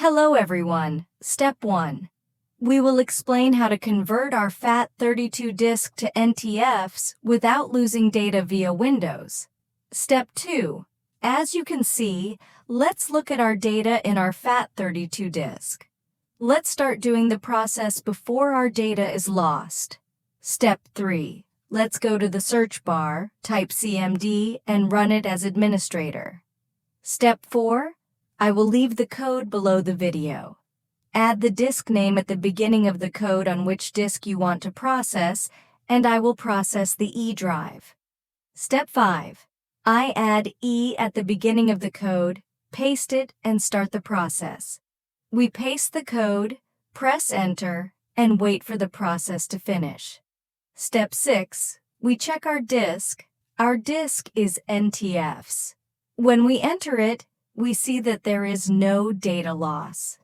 Hello everyone. Step 1. We will explain how to convert our FAT32 disk to NTFS without losing data via Windows. Step 2. As you can see, let's look at our data in our FAT32 disk. Let's start doing the process before our data is lost. Step 3. Let's go to the search bar, type CMD, and run it as administrator. Step 4. I will leave the code below the video. Add the disk name at the beginning of the code on which disk you want to process, and I will process the E drive. Step 5. I add E at the beginning of the code, paste it, and start the process. We paste the code, press enter, and wait for the process to finish. Step 6. We check our disk. Our disk is NTFS. When we enter it, we see that there is no data loss.